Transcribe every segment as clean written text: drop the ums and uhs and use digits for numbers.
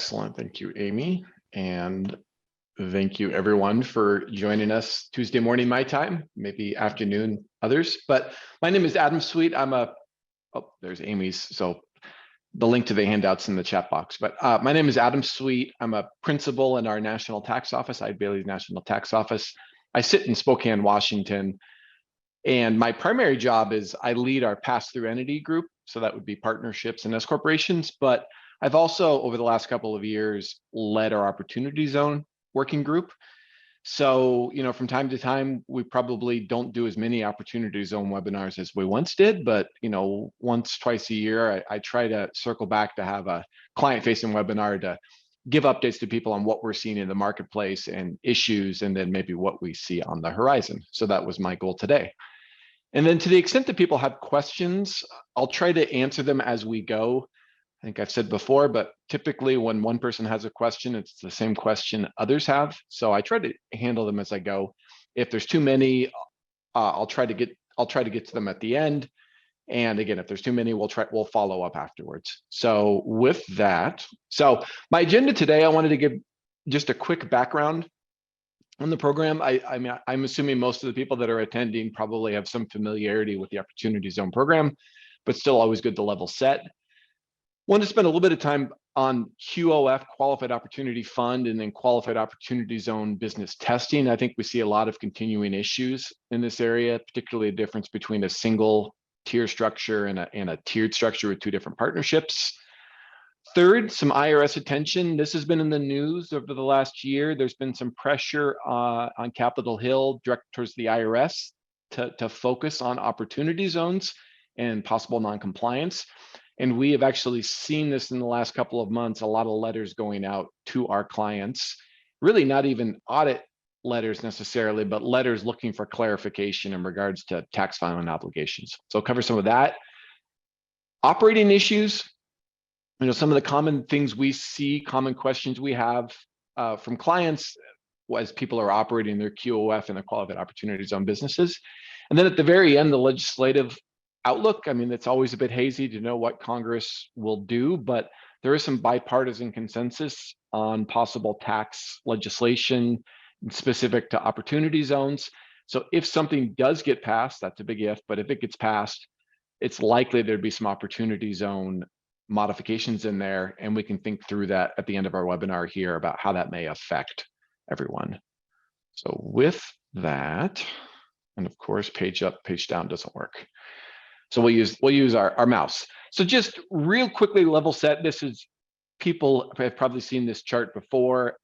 Excellent. Thank you, Amy. And thank you everyone for joining us Tuesday morning, my time, maybe afternoon others. But my name is Adam Sweet. There's Amy's. So the link to the handouts in the chat box. But my name is Adam Sweet. I'm a principal in our National Tax Office, Eide Bailey's National Tax Office. I sit in Spokane, Washington. And my primary job is I lead our pass-through entity group. So that would be partnerships and S corporations. But I've also, over the last couple of years, led our Opportunity Zone working group. So, from time to time, we probably don't do as many Opportunity Zone webinars as we once did, but, once, twice a year, I try to circle back to have a client-facing webinar to give updates to people on what we're seeing in the marketplace and issues, and then maybe what we see on the horizon. So that was my goal today. And then to the extent that people have questions, I'll try to answer them as we go. I think I've said before, but typically when one person has a question, it's the same question others have. So I try to handle them as I go. If there's too many, I'll try to get to them at the end. And again, if there's too many, we'll follow up afterwards. So with that, my agenda today, I wanted to give just a quick background on the program. I'm assuming most of the people that are attending probably have some familiarity with the Opportunity Zone program, but still always good to level set. Want to spend a little bit of time on QOF, Qualified Opportunity Fund, and then Qualified Opportunity Zone business testing. I think we see a lot of continuing issues in this area, particularly a difference between a single tier structure and a tiered structure with two different partnerships. Third, some IRS attention. This has been in the news over the last year. There's been some pressure on Capitol Hill, direct towards the IRS, to focus on opportunity zones and possible non-compliance. And we have actually seen this in the last couple of months, a lot of letters going out to our clients, really not even audit letters necessarily, but letters looking for clarification in regards to tax filing obligations. So I'll cover some of that. Operating issues, some of the common things we see, common questions we have from clients as people are operating their QOF and their Qualified Opportunity Zone businesses. And then at the very end, the legislative outlook. It's always a bit hazy to know what Congress will do, but there is some bipartisan consensus on possible tax legislation specific to opportunity zones. So if something does get passed, that's a big if, but if it gets passed, it's likely there'd be some opportunity zone modifications in there, and we can think through that at the end of our webinar here about how that may affect everyone. So with that, and of course, page up, page down doesn't work. So we'll use our mouse. So just real quickly level set. This is, people have probably seen this chart before.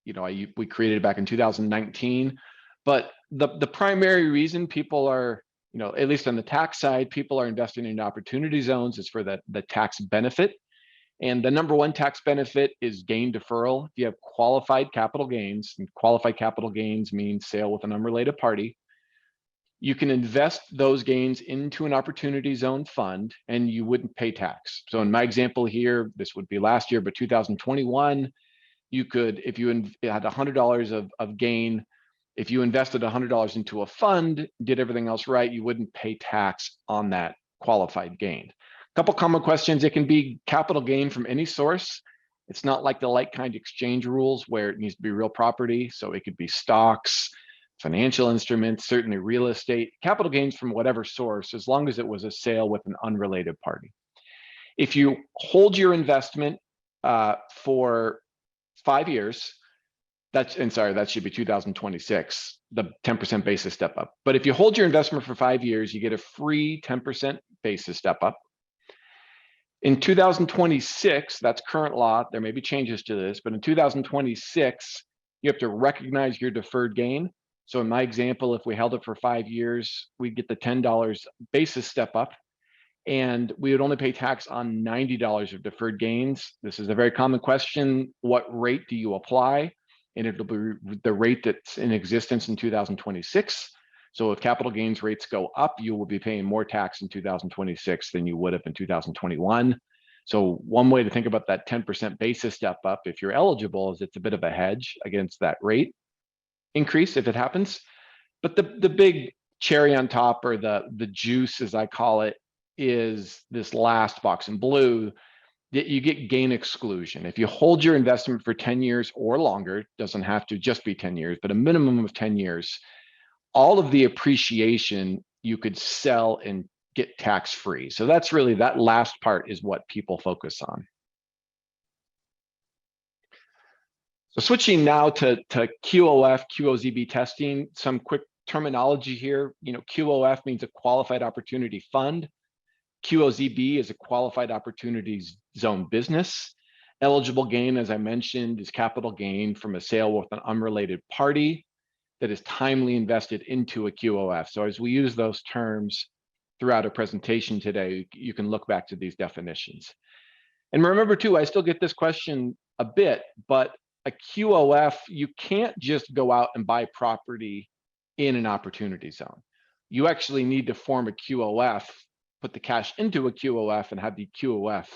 We created it back in 2019, but the primary reason people are, at least on the tax side, people are investing in opportunity zones is for the tax benefit. And the number one tax benefit is gain deferral. If you have qualified capital gains, and qualified capital gains means sale with an unrelated party, you can invest those gains into an opportunity zone fund and you wouldn't pay tax. So in my example here, this would be last year, but 2021, you could, if you had $100 of gain, if you invested $100 into a fund, did everything else right, you wouldn't pay tax on that qualified gain. A couple common questions. It can be capital gain from any source. It's not like the like-kind exchange rules where it needs to be real property. So it could be stocks, financial instruments, certainly real estate, capital gains from whatever source, as long as it was a sale with an unrelated party. If you hold your investment for 5 years, that should be 2026, the 10% basis step up. But if you hold your investment for 5 years, you get a free 10% basis step up. In 2026, that's current law, there may be changes to this, but in 2026, you have to recognize your deferred gain. So in my example, if we held it for 5 years, we'd get the $10 basis step up, and we would only pay tax on $90 of deferred gains. This is a very common question. What rate do you apply? And it'll be the rate that's in existence in 2026. So if capital gains rates go up, you will be paying more tax in 2026 than you would have in 2021. So one way to think about that 10% basis step up, if you're eligible, is it's a bit of a hedge against that rate increase if it happens. But the big cherry on top, or the juice as I call it, is this last box in blue. you get gain exclusion. If you hold your investment for 10 years or longer, it doesn't have to just be 10 years, but a minimum of 10 years, all of the appreciation you could sell and get tax-free. So that's really, that last part is what people focus on. So switching now to QOF, QOZB testing, some quick terminology here. QOF means a qualified opportunity fund. QOZB is a qualified opportunities zone business. Eligible gain, as I mentioned, is capital gain from a sale with an unrelated party that is timely invested into a QOF. So as we use those terms throughout a presentation today, you can look back to these definitions. And remember too, I still get this question a bit, but a QOF, you can't just go out and buy property in an opportunity zone. You actually need to form a QOF, put the cash into a QOF, and have the QOF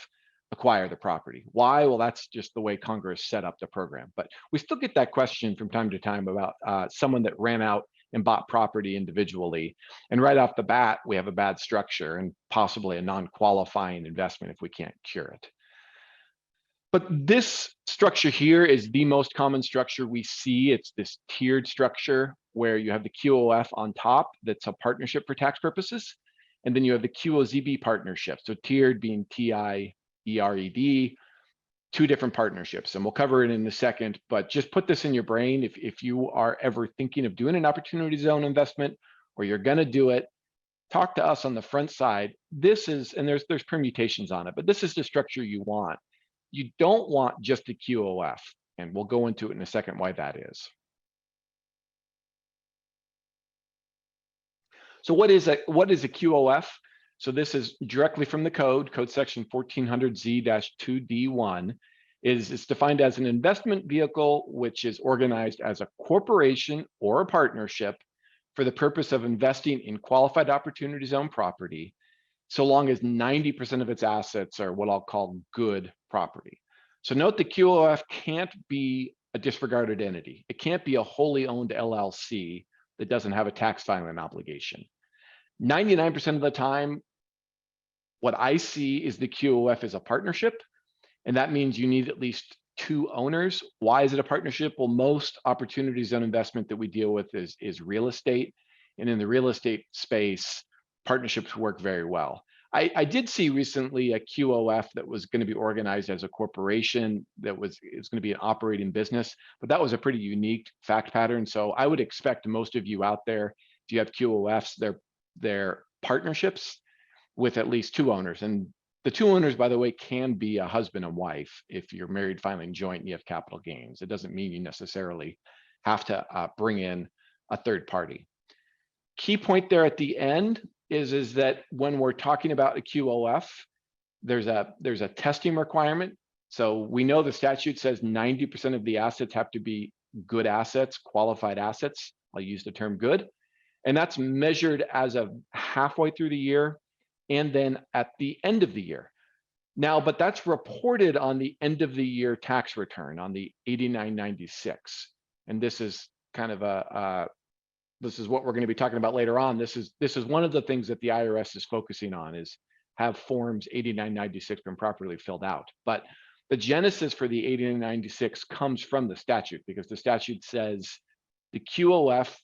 acquire the property. Why? Well, that's just the way Congress set up the program. But we still get that question from time to time about someone that ran out and bought property individually. And right off the bat, we have a bad structure and possibly a non-qualifying investment if we can't cure it. But this structure here is the most common structure we see. It's this tiered structure where you have the QOF on top that's a partnership for tax purposes. And then you have the QOZB partnership. So tiered being TIERED, two different partnerships. And we'll cover it in a second, but just put this in your brain. If you are ever thinking of doing an opportunity zone investment or you're gonna do it, talk to us on the front side. This is, and there's permutations on it, but this is the structure you want. You don't want just a QOF, and we'll go into it in a second why that is. So what is a QOF? So this is directly from the code section 1400Z-2D1. It's defined as an investment vehicle which is organized as a corporation or a partnership for the purpose of investing in qualified opportunity zone property, so long as 90% of its assets are what I'll call good property. So note the QOF can't be a disregarded entity. It can't be a wholly owned LLC that doesn't have a tax filing obligation. 99% of the time, what I see is the QOF is a partnership, and that means you need at least two owners. Why is it a partnership? Well, most opportunity zone investment that we deal with is real estate, and in the real estate space, partnerships work very well. I did see recently a QOF that was going to be organized as a corporation it's going to be an operating business, but that was a pretty unique fact pattern. So I would expect most of you out there, if you have QOFs, they're partnerships with at least two owners. And the two owners, by the way, can be a husband and wife. If you're married filing joint and you have capital gains, it doesn't mean you necessarily have to bring in a third party. Key point there at the end is that when we're talking about a QOF, there's a testing requirement. So we know the statute says 90% of the assets have to be good assets, qualified assets. I'll use the term good. And that's measured as of halfway through the year and then at the end of the year. Now, but that's reported on the end of the year tax return on the 8996. And this is kind of this is what we're going to be talking about later on. This is one of the things that the IRS is focusing on, is have forms 8996 been properly filled out. But the genesis for the 8996 comes from the statute, because the statute says the QOF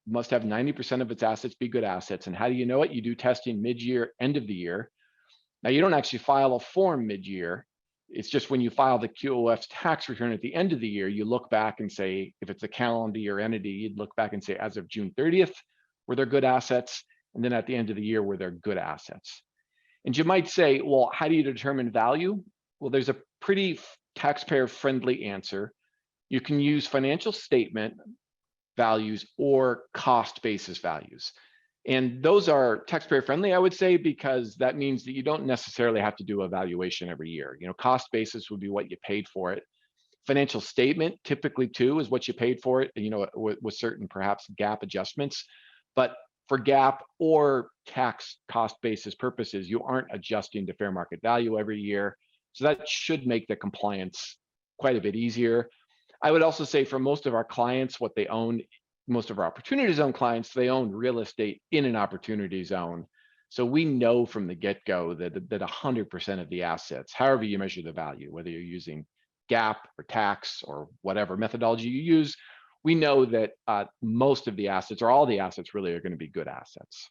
must have 90% of its assets be good assets. And how do you know it? You do testing mid-year, end of the year. Now, you don't actually file a form mid-year. It's just when you file the QOF's tax return at the end of the year, you look back and say, if it's a calendar year entity, you'd look back and say, as of June 30th, were there good assets? And then at the end of the year, were there good assets? And you might say, well, how do you determine value? Well, there's a pretty taxpayer-friendly answer. You can use financial statement values or cost basis values. And those are taxpayer friendly, I would say, because that means that you don't necessarily have to do a valuation every year. Cost basis would be what you paid for it. Financial statement typically too is what you paid for it, with certain perhaps GAAP adjustments. But for GAAP or tax cost basis purposes, you aren't adjusting to fair market value every year. So that should make the compliance quite a bit easier. I would also say for most of our clients, what they own, most of our opportunity zone clients, they own real estate in an opportunity zone. So we know from the get-go that 100% of the assets, however you measure the value, whether you're using GAAP or tax or whatever methodology you use, we know that most of the assets, or all the assets really, are going to be good assets.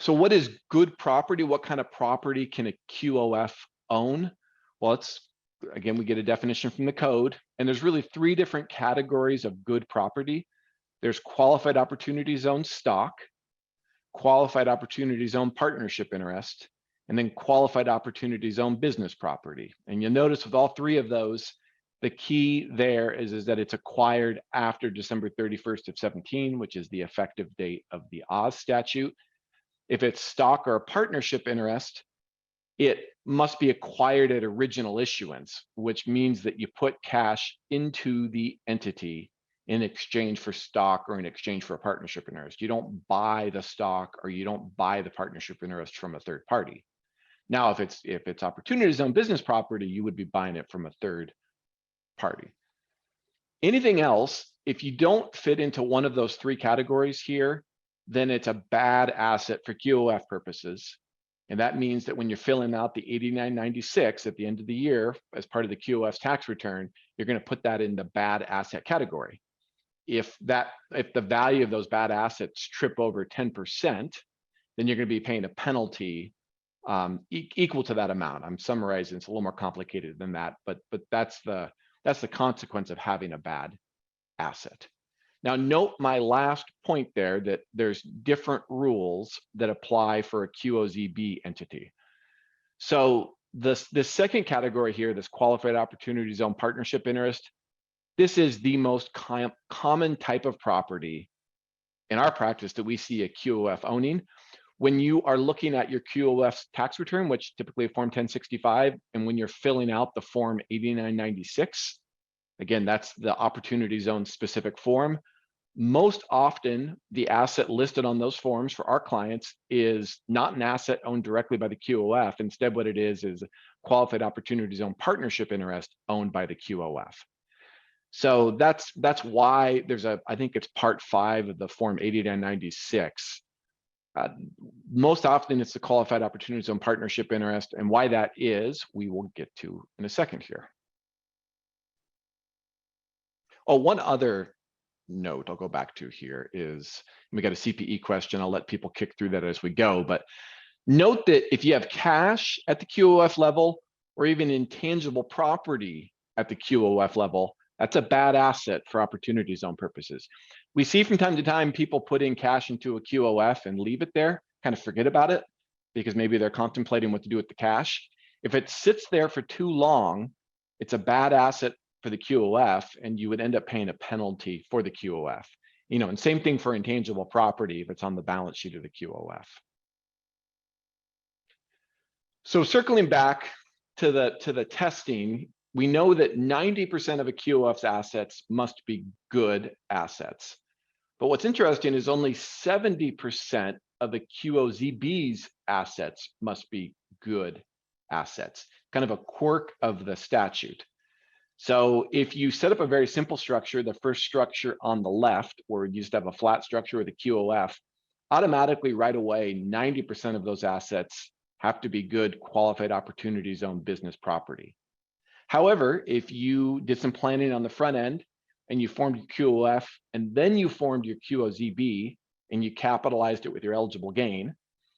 So what is good property? What kind of property can a QOF own? Well, again, we get a definition from the code, and there's really 3 different categories of good property. There's qualified opportunity zone stock, qualified opportunity zone partnership interest, and then qualified opportunity zone business property. And you'll notice with all 3 of those, the key there is that it's acquired after December 31st of 17, which is the effective date of the Oz statute. If it's stock or a partnership interest, it must be acquired at original issuance, which means that you put cash into the entity in exchange for stock or in exchange for a partnership interest. You don't buy the stock or you don't buy the partnership interest from a third party. Now, if it's opportunity zone business property, you would be buying it from a third party. Anything else, if you don't fit into one of those 3 categories here, then it's a bad asset for QOF purposes. And that means that when you're filling out the 8996 at the end of the year as part of the QOF's tax return, you're going to put that in the bad asset category. If the value of those bad assets trip over 10%, then you're going to be paying a penalty equal to that amount. I'm summarizing; it's a little more complicated than that, but that's the consequence of having a bad asset. Now, note my last point there, that there's different rules that apply for a QOZB entity. So the second category here, this qualified opportunity zone partnership interest, this is the most common type of property in our practice that we see a QOF owning. When you are looking at your QOF's tax return, which typically is Form 1065, and when you're filling out the Form 8996, again, that's the opportunity zone specific form. Most often, the asset listed on those forms for our clients is not an asset owned directly by the QOF. Instead, what it is qualified opportunity zone partnership interest owned by the QOF. So that's why there's I think it's part 5 of the Form 8996. Most often, it's the qualified opportunity zone partnership interest, and why that is, we will get to in a second here. Oh, one other note I'll go back to here is, we got a CPE question. I'll let people kick through that as we go, but note that if you have cash at the QOF level or even intangible property at the QOF level, that's a bad asset for opportunity zone purposes. We see from time to time people put in cash into a QOF and leave it there, kind of forget about it, because maybe they're contemplating what to do with the cash. If it sits there for too long, it's a bad asset for the QOF, and you would end up paying a penalty for the QOF. And same thing for intangible property if it's on the balance sheet of the QOF. So circling back to the testing, we know that 90% of a QOF's assets must be good assets. But what's interesting is only 70% of the QOZB's assets must be good assets, kind of a quirk of the statute. So if you set up a very simple structure, the first structure on the left, where you just have a flat structure with a QOF, automatically right away, 90% of those assets have to be good qualified opportunity zone business property. However, if you did some planning on the front end and you formed your QOF and then you formed your QOZB and you capitalized it with your eligible gain,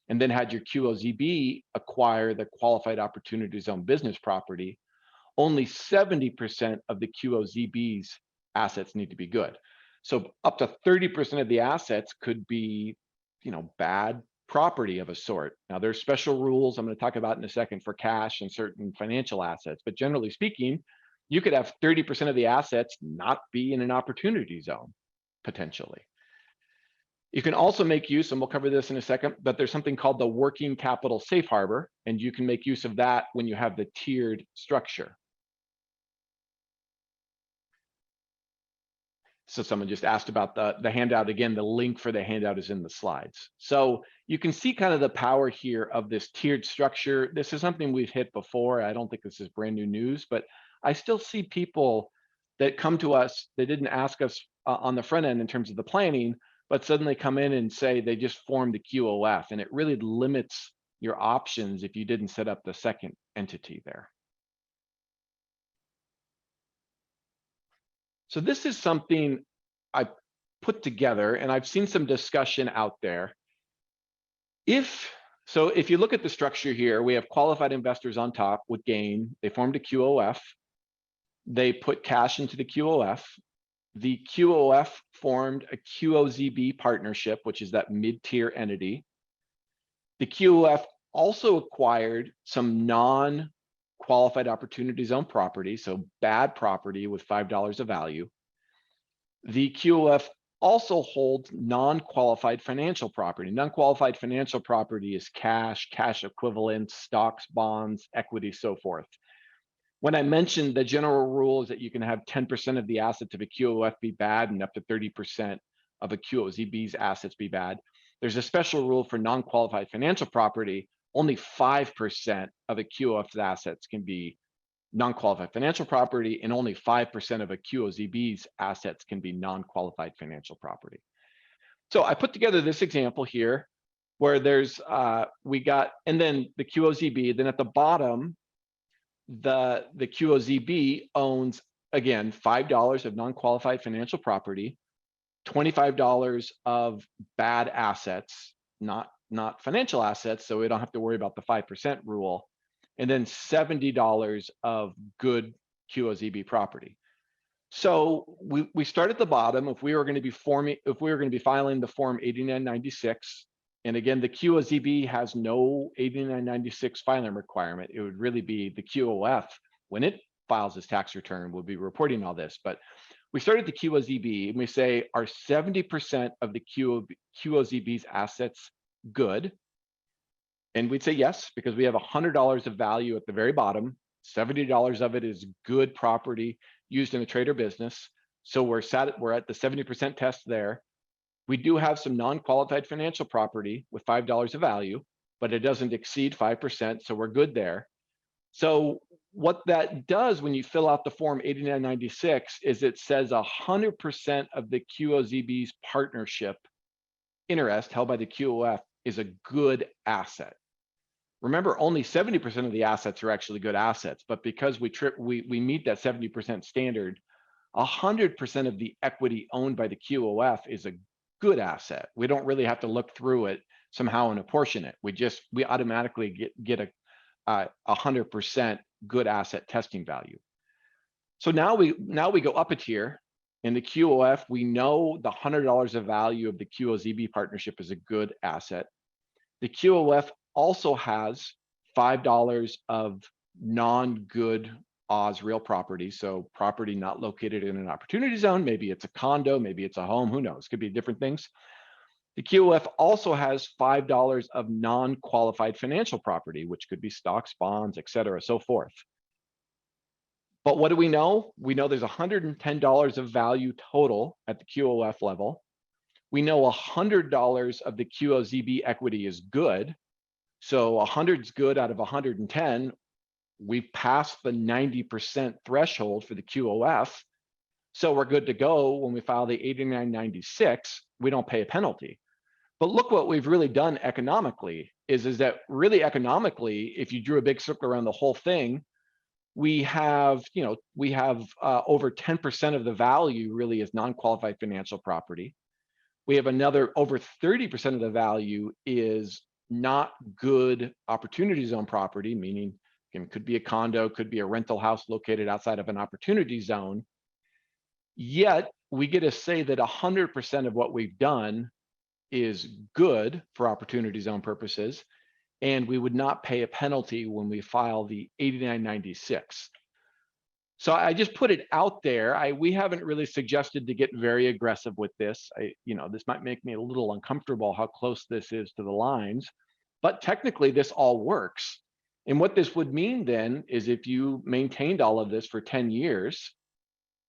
and then had your QOZB acquire the qualified opportunity zone business property, only 70% of the QOZB's assets need to be good. So up to 30% of the assets could be, bad property of a sort. Now, there's special rules I'm going to talk about in a second for cash and certain financial assets, but generally speaking, you could have 30% of the assets not be in an opportunity zone, potentially. You can also make use, and we'll cover this in a second, but there's something called the working capital safe harbor, and you can make use of that when you have the tiered structure. So someone just asked about the handout. Again, the link for the handout is in the slides. So you can see kind of the power here of this tiered structure. This is something we've hit before. I don't think this is brand new news, but I still see people that come to us, they didn't ask us on the front end in terms of the planning, but suddenly come in and say they just formed the QOF, and it really limits your options if you didn't set up the second entity there. So this is something I put together, and I've seen some discussion out there. If you look at the structure here, we have qualified investors on top with gain. They formed a QOF. They put cash into the QOF. The QOF formed a QOZB partnership, which is that mid-tier entity. The QOF also acquired some non-qualified opportunity zone property, so bad property with $5 of value. The QOF also holds non-qualified financial property. Non-qualified financial property is cash, cash equivalents, stocks, bonds, equity, so forth. When I mentioned the general rule is that you can have 10% of the assets of a QOF be bad and up to 30% of a QOZB's assets be bad, there's a special rule for non-qualified financial property. Only 5% of a QOF's assets can be non-qualified financial property, and only 5% of a QOZB's assets can be non-qualified financial property. So I put together this example here where there's, and then the QOZB, then at the bottom, the QOZB owns, again, $5 of non-qualified financial property, $25 of bad assets, not financial assets, so we don't have to worry about the 5% rule, and then $70 of good QOZB property. So we start at the bottom. If we were going to be filing the form 8996, and again, the QOZB has no 8996 filing requirement. It would really be the QOF, when it files its tax return, will be reporting all this. But we start at the QOZB and we say, are 70% of the QOZB's assets good? And we'd say yes, because we have $100 of value at the very bottom. $70 of it is good property used in a trade or business. So we're at the 70% test there. We do have some non-qualified financial property with $5 of value, but it doesn't exceed 5%, so we're good there. So what that does when you fill out the form 8996 is it says 100% of the QOZB's partnership interest held by the QOF is a good asset. Remember, only 70% of the assets are actually good assets, but because we meet that 70% standard, 100% of the equity owned by the QOF is a good asset. We don't really have to look through it somehow and apportion it. We automatically get a 100% good asset testing value. So now we go up a tier. In the QOF, we know the $100 of value of the QOZB partnership is a good asset. The QOF also has $5 of non-good Oz real property, so property not located in an opportunity zone. Maybe it's a condo, maybe it's a home, who knows? Could be different things. The QOF also has $5 of non-qualified financial property, which could be stocks, bonds, et cetera, so forth. But what do we know? We know there's $110 of value total at the QOF level. We know $100 of the QOZB equity is good. So 100 is good out of 110. We passed the 90% threshold for the QOF. So we're good to go. When we file the 8996, we don't pay a penalty. But look what we've really done economically is that really economically, if you drew a big circle around the whole thing, we have over 10% of the value really is non-qualified financial property. We have another over 30% of the value is not good opportunity zone property, meaning it could be a condo, could be a rental house located outside of an opportunity zone. Yet we get to say that 100% of what we've done is good for opportunity zone purposes, and we would not pay a penalty when we file the 8996. So I just put it out there. We haven't really suggested to get very aggressive with this. This might make me a little uncomfortable how close this is to the lines, but technically this all works. And what this would mean then is if you maintained all of this for 10 years,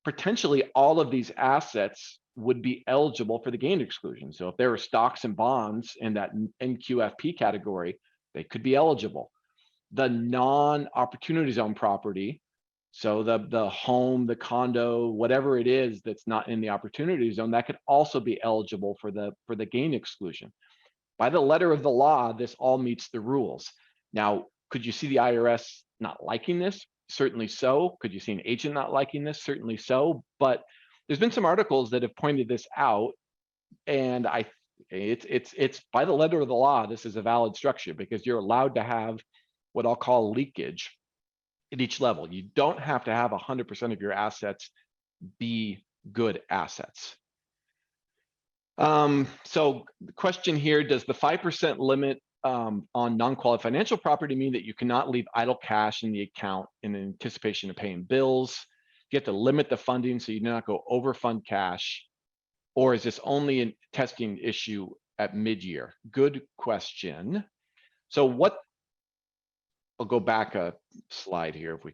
potentially all of these assets would be eligible for the gain exclusion. So if there were stocks and bonds in that NQFP category, they could be eligible. The non-opportunity zone property So the home, the condo, whatever it is that's not in the opportunity zone, that could also be eligible for the gain exclusion. By the letter of the law, this all meets the rules. Now, could you see the IRS not liking this? Certainly so. Could you see an agent not liking this? Certainly so. But there's been some articles that have pointed this out, and it's by the letter of the law, this is a valid structure because you're allowed to have what I'll call leakage at each level. You don't have to have 100% of your assets be good assets. So the question here, does the 5% limit on non-qualified financial property mean that you cannot leave idle cash in the account in anticipation of paying bills? You have to limit the funding so you do not go overfund cash, or is this only a testing issue at mid-year? Good question. So I'll go back a slide here if we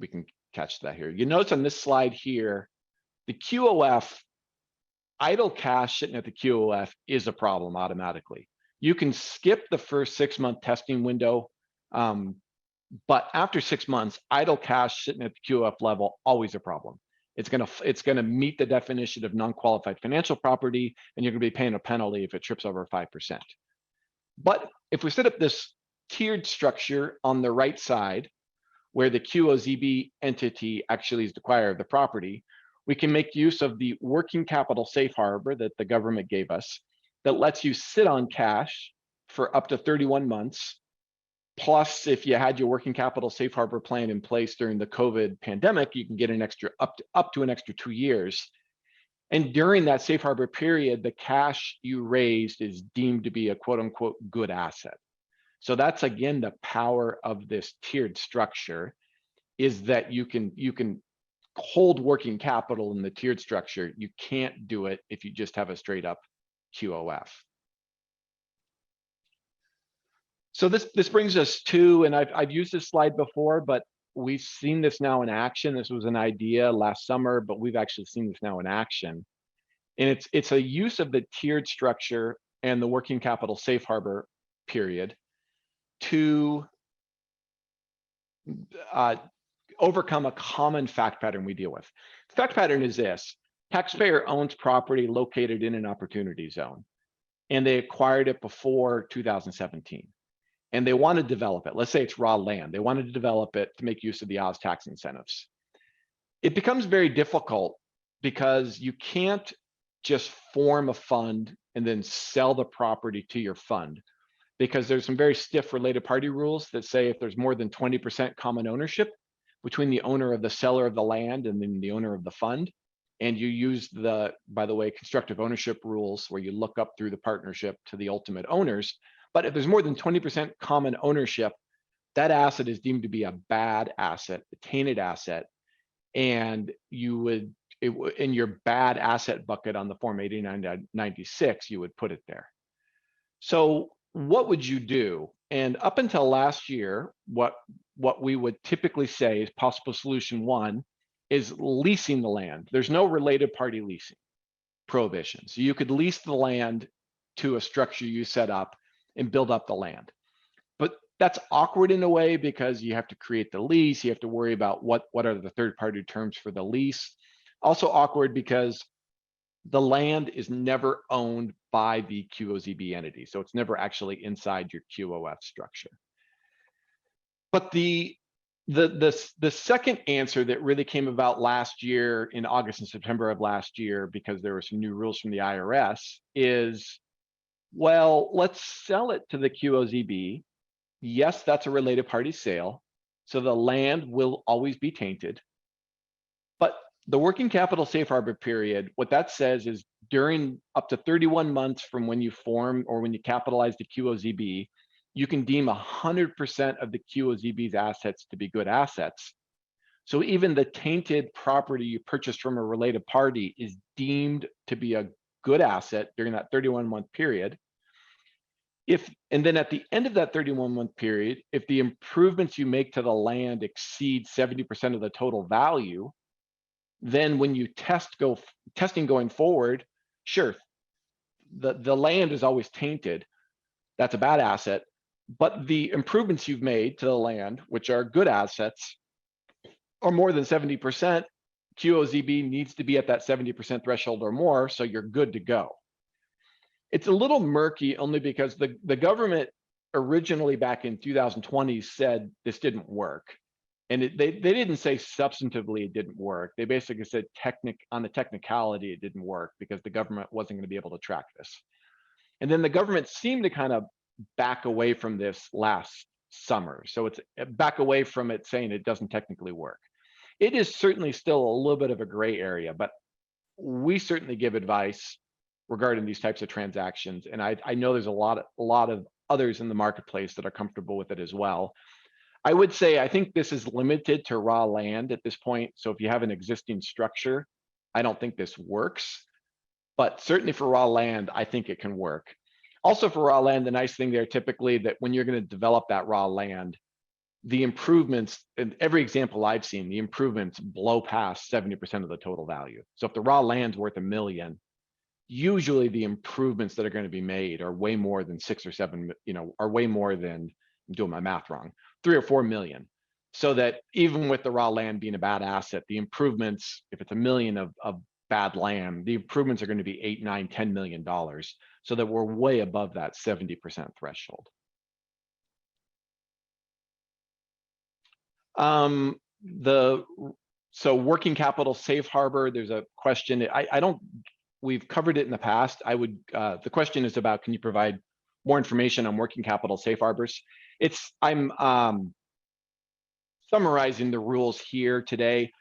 can catch that here. You notice on this slide here, the QOF, idle cash sitting at the QOF is a problem automatically. You can skip the first 6-month testing window, but after 6 months, idle cash sitting at the QOF level, always a problem. It's gonna meet the definition of non-qualified financial property, and you're gonna be paying a penalty if it trips over 5%. But if we set up this tiered structure on the right side, where the QOZB entity actually is the acquirer of the property, we can make use of the working capital safe harbor that the government gave us that lets you sit on cash for up to 31 months. Plus, if you had your working capital safe harbor plan in place during the COVID pandemic, you can get an extra up to an extra 2 years. And during that safe harbor period, the cash you raised is deemed to be a quote unquote good asset. So that's again the power of this tiered structure, is that you can hold working capital in the tiered structure. You can't do it if you just have a straight up QOF. So this brings us to, and I've used this slide before, but we've seen this now in action. This was an idea last summer, but we've actually seen this now in action. And it's a use of the tiered structure and the working capital safe harbor period to overcome a common fact pattern we deal with. The fact pattern is this: taxpayer owns property located in an opportunity zone, and they acquired it before 2017, and they want to develop it. Let's say it's raw land. They wanted to develop it to make use of the Oz tax incentives. It becomes very difficult because you can't just form a fund and then sell the property to your fund, because there's some very stiff related party rules that say if there's more than 20% common ownership between the owner of the seller of the land and then the owner of the fund, and you use the, by the way, constructive ownership rules where you look up through the partnership to the ultimate owners. But if there's more than 20% common ownership, that asset is deemed to be a bad asset, a tainted asset, and you would, in your bad asset bucket on the Form 8996, you would put it there. So what would you do? And up until last year, what we would typically say is possible solution one is leasing the land. There's no related party leasing prohibition. So you could lease the land to a structure you set up and build up the land. But that's awkward in a way because you have to create the lease, you have to worry about what are the third-party terms for the lease. Also awkward because the land is never owned by the QOZB entity, so it's never actually inside your QOF structure. But the second answer that really came about last year in August and September of last year, because there were some new rules from the IRS, is, well, let's sell it to the QOZB. Yes, that's a related party sale, so the land will always be tainted. But the working capital safe harbor period, what that says is during up to 31 months from when you form or when you capitalize the QOZB, you can deem 100% of the QOZB's assets to be good assets. So even the tainted property you purchased from a related party is deemed to be a good asset during that 31-month period. And then at the end of that 31-month period, if the improvements you make to the land exceed 70% of the total value, then when you testing going forward, sure, the land is always tainted. That's a bad asset. But the improvements you've made to the land, which are good assets, or more than 70%, QOZB needs to be at that 70% threshold or more, so you're good to go. It's a little murky only because the government originally back in 2020 said this didn't work. And they didn't say substantively it didn't work. They basically said on the technicality it didn't work because the government wasn't going to be able to track this. And then the government seemed to kind of back away from this last summer. So it's back away from it saying it doesn't technically work. It is certainly still a little bit of a gray area, but we certainly give advice regarding these types of transactions. And I know there's a lot of others in the marketplace that are comfortable with it as well. I would say I think this is limited to raw land at this point. So if you have an existing structure, I don't think this works. But certainly for raw land, I think it can work. Also for raw land, the nice thing there typically that when you're going to develop that raw land, the improvements, in every example I've seen, the improvements blow past 70% of the total value. So if the raw land's worth $1 million, usually the improvements that are going to be made are way more than 6 or 7, are way more than, I'm doing my math wrong, 3 or 4 million. So that even with the raw land being a bad asset, the improvements, if it's $1 million of bad land, the improvements are going to be $8, $9, $10 million. So that we're way above that 70% threshold. So working capital safe harbor, there's a question. We've covered it in the past. The question is about, can you provide more information on working capital safe harbors? I'm summarizing the rules here today.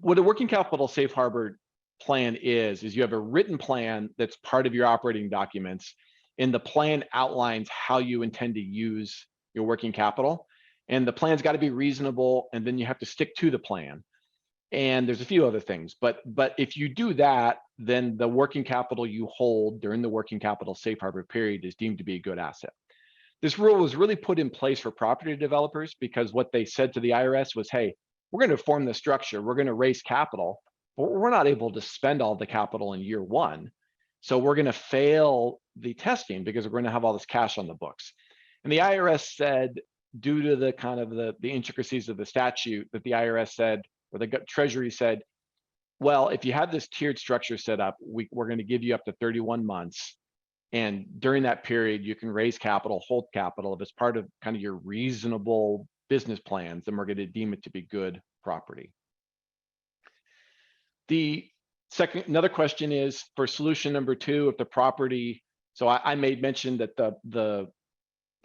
What a working capital safe harbor plan is you have a written plan that's part of your operating documents, and the plan outlines how you intend to use your working capital. And the plan's got to be reasonable, and then you have to stick to the plan. And there's a few other things, but if you do that, then the working capital you hold during the working capital safe harbor period is deemed to be a good asset. This rule was really put in place for property developers because what they said to the IRS was, hey, we're going to form the structure, we're going to raise capital, but we're not able to spend all the capital in year one. So we're going to fail the testing because we're going to have all this cash on the books. And the IRS said, due to the kind of the intricacies of the statute, that the IRS said, or the Treasury said, well, if you have this tiered structure set up, we're going to give you up to 31 months. And during that period, you can raise capital, hold capital. If it's part of kind of your reasonable business plans, then we're going to deem it to be good property. Another question is for solution number 2, if the property, so I made mention that the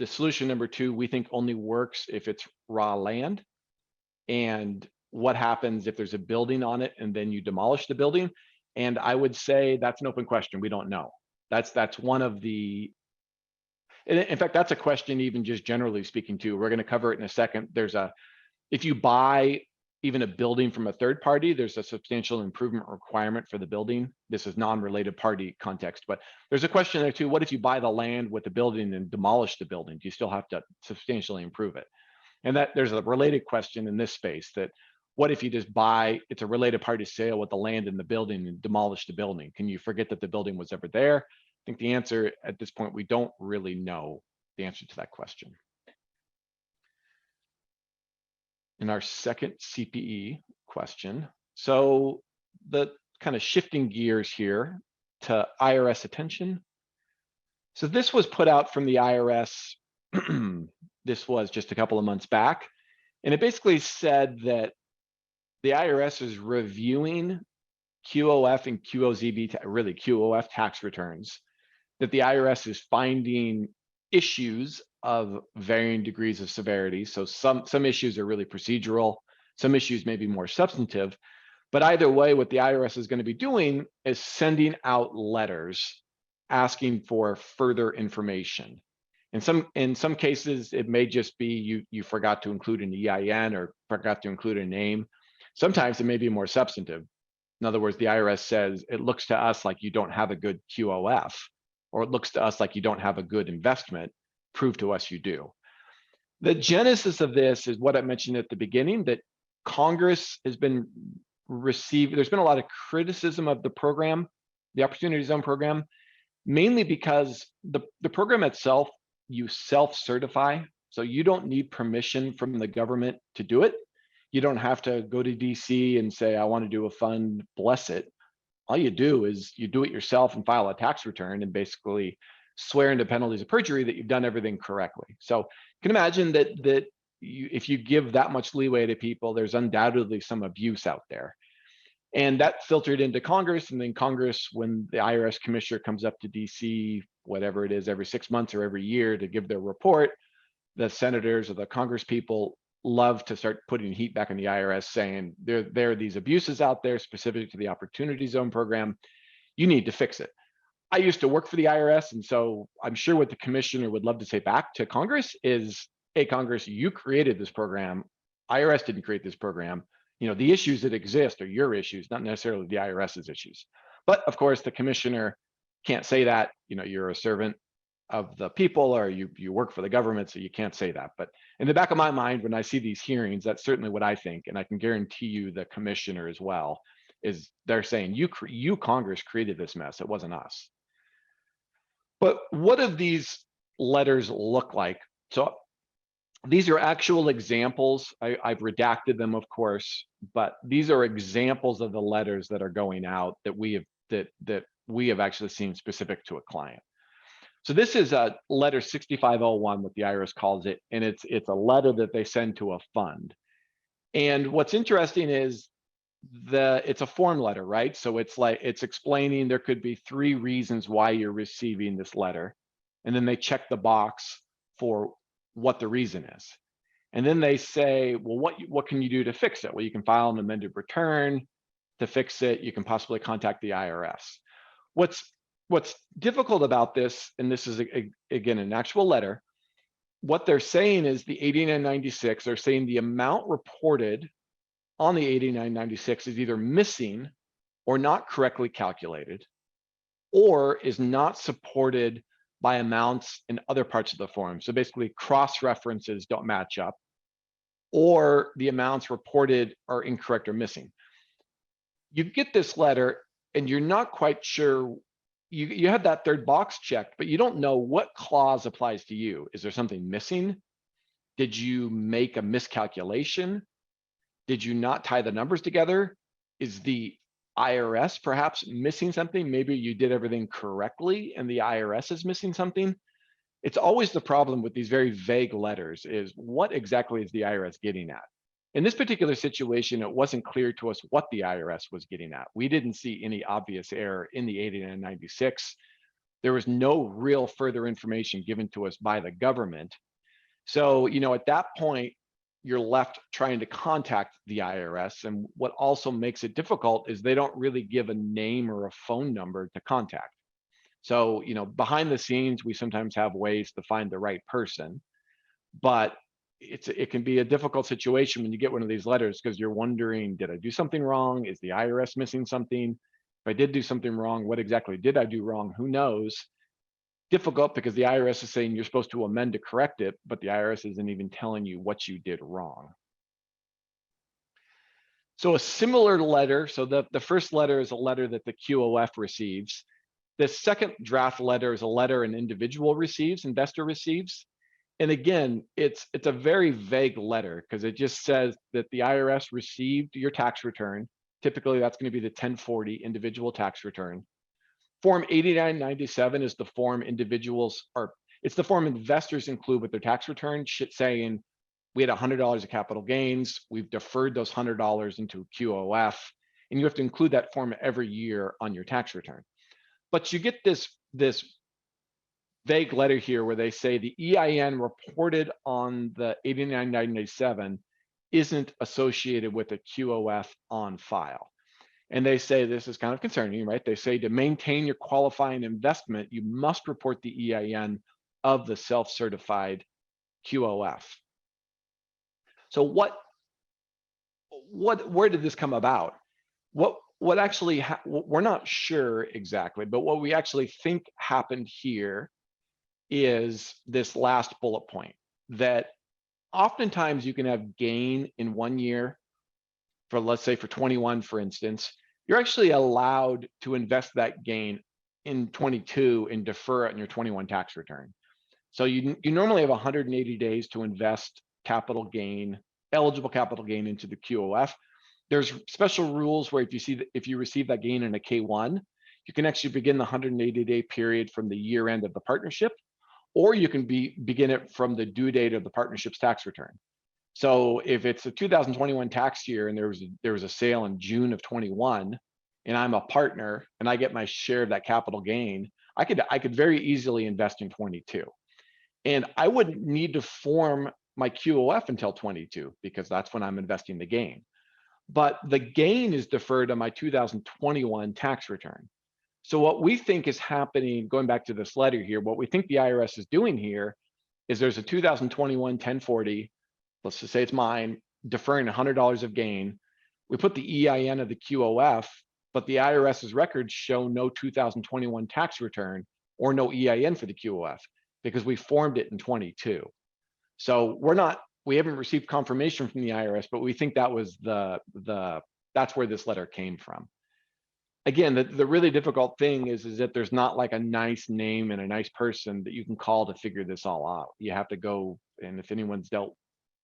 solution number 2, we think only works if it's raw land. And what happens if there's a building on it and then you demolish the building? And I would say that's an open question. We don't know. That's one of the, in fact, that's a question even just generally speaking too. We're going to cover it in a second. If you buy even a building from a third party, there's a substantial improvement requirement for the building. This is non-related party context, but there's a question there too. What if you buy the land with the building and demolish the building? Do you still have to substantially improve it? And that there's a related question in this space, that what if you just buy, it's a related party sale with the land in the building and demolish the building? Can you forget that the building was ever there? I think the answer at this point, we don't really know the answer to that question. In our second CPE question, so the kind of shifting gears here to IRS attention. So this was put out from the IRS. This was just a couple of months back. And it basically said that the IRS is reviewing QOF and QOZB, really QOF tax returns, that the IRS is finding issues of varying degrees of severity. So some issues are really procedural, some issues may be more substantive, but either way, what the IRS is going to be doing is sending out letters asking for further information. In some cases, it may just be you forgot to include an EIN or forgot to include a name. Sometimes it may be more substantive. In other words, the IRS says, it looks to us like you don't have a good QOF, or it looks to us like you don't have a good investment. Prove to us you do. The genesis of this is what I mentioned at the beginning, that Congress has been received. There's been a lot of criticism of the program, the Opportunity Zone program, mainly because the program itself, you self-certify. So you don't need permission from the government to do it. You don't have to go to DC and say, I want to do a fund, bless it. All you do is you do it yourself and file a tax return and basically swear into penalties of perjury that you've done everything correctly. So you can imagine that if you give that much leeway to people, there's undoubtedly some abuse out there. And that filtered into Congress, and then Congress, when the IRS commissioner comes up to DC, whatever it is, every 6 months or every year to give their report, the senators or the Congress people love to start putting heat back on the IRS, saying there are these abuses out there specific to the Opportunity Zone program. You need to fix it. I used to work for the IRS, and so I'm sure what the commissioner would love to say back to Congress is, hey, Congress, you created this program. IRS didn't create this program. The issues that exist are your issues, not necessarily the IRS's issues. But of course, the commissioner can't say that. You're a servant of the people, or you work for the government, so you can't say that. But in the back of my mind, when I see these hearings, that's certainly what I think, and I can guarantee you the commissioner as well, is they're saying, you Congress created this mess, it wasn't us. But what do these letters look like? So these are actual examples. I've redacted them, of course, but these are examples of the letters that are going out that we have actually seen specific to a client. So this is a letter 6501, what the IRS calls it, and it's a letter that they send to a fund. And what's interesting is it's a form letter, right? So it's explaining there could be 3 reasons why you're receiving this letter, and then they check the box for what the reason is. And then they say, well, what can you do to fix it? Well, you can file an amended return to fix it. You can possibly contact the IRS. What's difficult about this, and this is again an actual letter, what they're saying is the 8996, they're saying the amount reported on the 8996 is either missing or not correctly calculated, or is not supported by amounts in other parts of the form. So basically cross references don't match up, or the amounts reported are incorrect or missing. You get this letter and you're not quite sure, you have that third box checked, but you don't know what clause applies to you. Is there something missing? Did you make a miscalculation? Did you not tie the numbers together? Is the IRS perhaps missing something? Maybe you did everything correctly and the IRS is missing something. It's always the problem with these very vague letters is what exactly is the IRS getting at? In this particular situation, it wasn't clear to us what the IRS was getting at. We didn't see any obvious error in the 8996. There was no real further information given to us by the government. So, at that point, you're left trying to contact the IRS. And what also makes it difficult is they don't really give a name or a phone number to contact. So, behind the scenes, we sometimes have ways to find the right person, but it can be a difficult situation when you get one of these letters because you're wondering, did I do something wrong? Is the IRS missing something? If I did do something wrong, what exactly did I do wrong? Who knows? Difficult because the IRS is saying you're supposed to amend to correct it, but the IRS isn't even telling you what you did wrong. So a similar letter, so the first letter is a letter that the QOF receives. The second draft letter is a letter an individual receives, investor receives. And again, it's a very vague letter because it just says that the IRS received your tax return. Typically, that's going to be the 1040 individual tax return. Form 8997 is the form it's the form investors include with their tax return, saying we had $100 of capital gains, we've deferred those $100 into QOF, and you have to include that form every year on your tax return. But you get this vague letter here where they say the EIN reported on the 8997 isn't associated with a QOF on file. And they say this is kind of concerning, right? They say to maintain your qualifying investment, you must report the EIN of the self-certified QOF. So where did this come about? What actually, we're not sure exactly, but what we actually think happened here is this last bullet point, that oftentimes you can have gain in 1 year for, let's say for 21, for instance, you're actually allowed to invest that gain in 22 and defer it in your 21 tax return. So you normally have 180 days to invest capital gain eligible capital gain into the QOF. There's special rules where if you receive that gain in a K1, you can actually begin the 180-day period from the year end of the partnership, or you can begin it from the due date of the partnership's tax return. So if it's a 2021 tax year and there was a sale in June of 21, and I'm a partner and I get my share of that capital gain, I could very easily invest in 22. And I wouldn't need to form my QOF until 22 because that's when I'm investing the gain. But the gain is deferred on my 2021 tax return. So what we think is happening, going back to this letter here, what we think the IRS is doing here is there's a 2021 1040, let's just say it's mine, deferring $100 of gain. We put the EIN of the QOF, but the IRS's records show no 2021 tax return or no EIN for the QOF because we formed it in 22. So we haven't received confirmation from the IRS, but we think that was that's where this letter came from. Again, the really difficult thing is that there's not like a nice name and a nice person that you can call to figure this all out. You have to go, and if anyone's dealt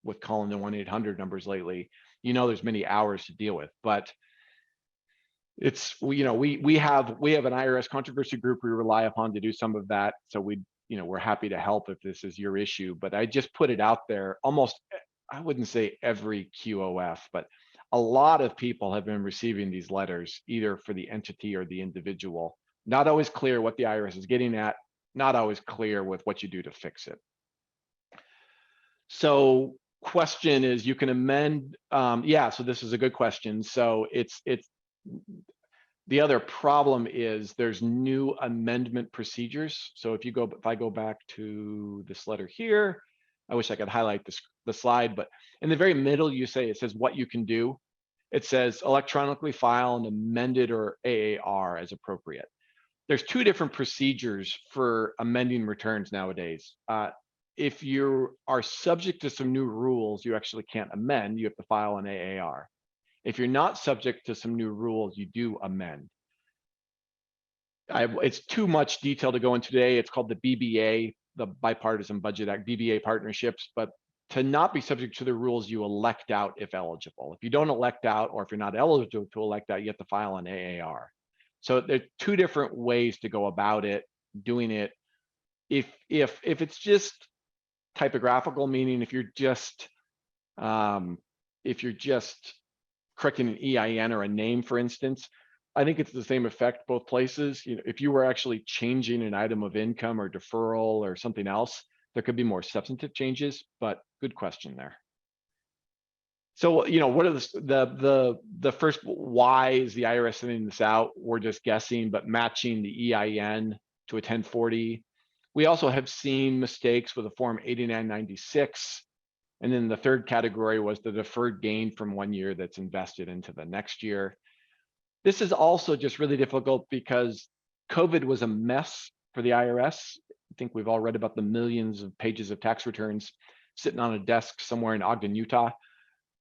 with calling the 1-800 numbers lately, there's many hours to deal with. But it's, we have an IRS controversy group we rely upon to do some of that. So we're happy to help if this is your issue. But I just put it out there. Almost, I wouldn't say every QOF, but a lot of people have been receiving these letters, either for the entity or the individual. Not always clear what the IRS is getting at, not always clear with what you do to fix it. So question is, you can amend, so this is a good question. So it's the other problem is there's new amendment procedures. So if I go back to this letter here, I wish I could highlight the slide, but in the very middle, it says what you can do. It says electronically file an amended or AAR as appropriate. There's two different procedures for amending returns nowadays. If you are subject to some new rules, you actually can't amend, you have to file an AAR. If you're not subject to some new rules, you do amend. It's too much detail to go into today. It's called the BBA, the Bipartisan Budget Act, BBA partnerships, but to not be subject to the rules, you elect out if eligible. If you don't elect out, or if you're not eligible to elect out, you have to file an AAR. So there are two different ways to go about it, doing it. If it's just typographical, meaning if you're just correcting an EIN or a name, for instance, I think it's the same effect both places. If you were actually changing an item of income or deferral or something else, there could be more substantive changes, but good question there. So, what are the first, why is the IRS sending this out? We're just guessing, but matching the EIN to a 1040. We also have seen mistakes with a form 8996. And then the third category was the deferred gain from 1 year that's invested into the next year. This is also just really difficult because COVID was a mess for the IRS. I think we've all read about the millions of pages of tax returns sitting on a desk somewhere in Ogden, Utah.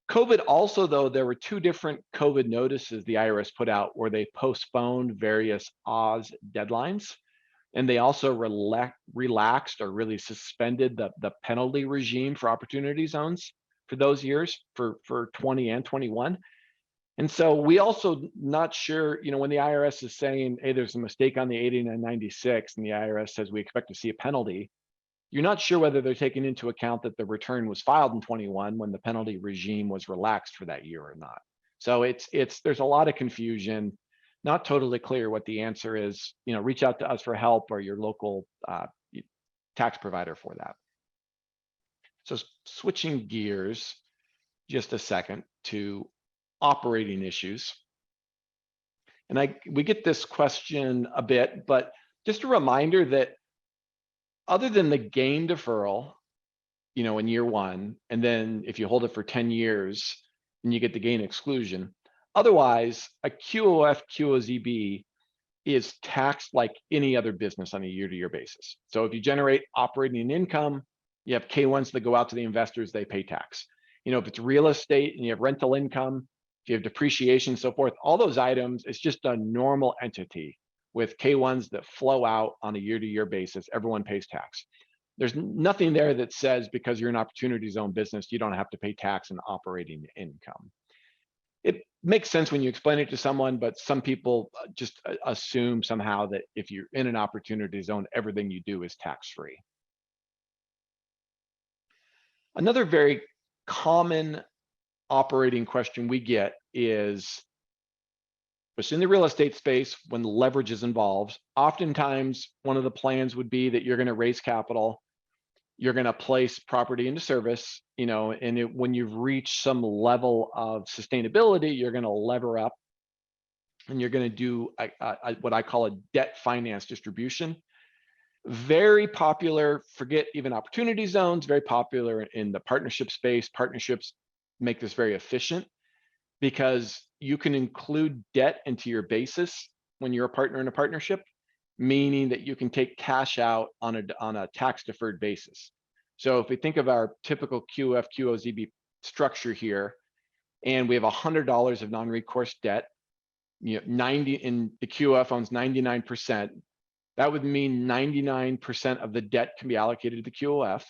COVID also, though, there were two different COVID notices the IRS put out where they postponed various Oz deadlines. And they also relaxed or really suspended the penalty regime for opportunity zones for those years for 20 and 21. And so we also not sure, when the IRS is saying, hey, there's a mistake on the 8996 and the IRS says we expect to see a penalty, you're not sure whether they're taking into account that the return was filed in 21 when the penalty regime was relaxed for that year or not. So there's a lot of confusion, not totally clear what the answer is. Reach out to us for help or your local tax provider for that. So switching gears just a second to operating issues. And we get this question a bit, but just a reminder that other than the gain deferral, in year one, and then if you hold it for 10 years and you get the gain exclusion, otherwise a QOF QOZB is taxed like any other business on a year-to-year basis. So if you generate operating income, you have K1s that go out to the investors, they pay tax. If it's real estate and you have rental income, if you have depreciation, so forth, all those items, it's just a normal entity with K1s that flow out on a year-to-year basis. Everyone pays tax. There's nothing there that says because you're an opportunity zone business, you don't have to pay tax on operating income. It makes sense when you explain it to someone, but some people just assume somehow that if you're in an opportunity zone, everything you do is tax-free. Another very common operating question we get is, in the real estate space, when leverage is involved, oftentimes one of the plans would be that you're going to raise capital, you're going to place property into service, and when you've reached some level of sustainability, you're going to lever up and you're going to do what I call a debt finance distribution. Very popular, forget even opportunity zones, very popular in the partnership space. Partnerships make this very efficient because you can include debt into your basis when you're a partner in a partnership, meaning that you can take cash out on a tax deferred basis. So if we think of our typical QF QOZB structure here, and we have $100 of non-recourse debt, 90 in the QF owns 99%. That would mean 99% of the debt can be allocated to the QOF,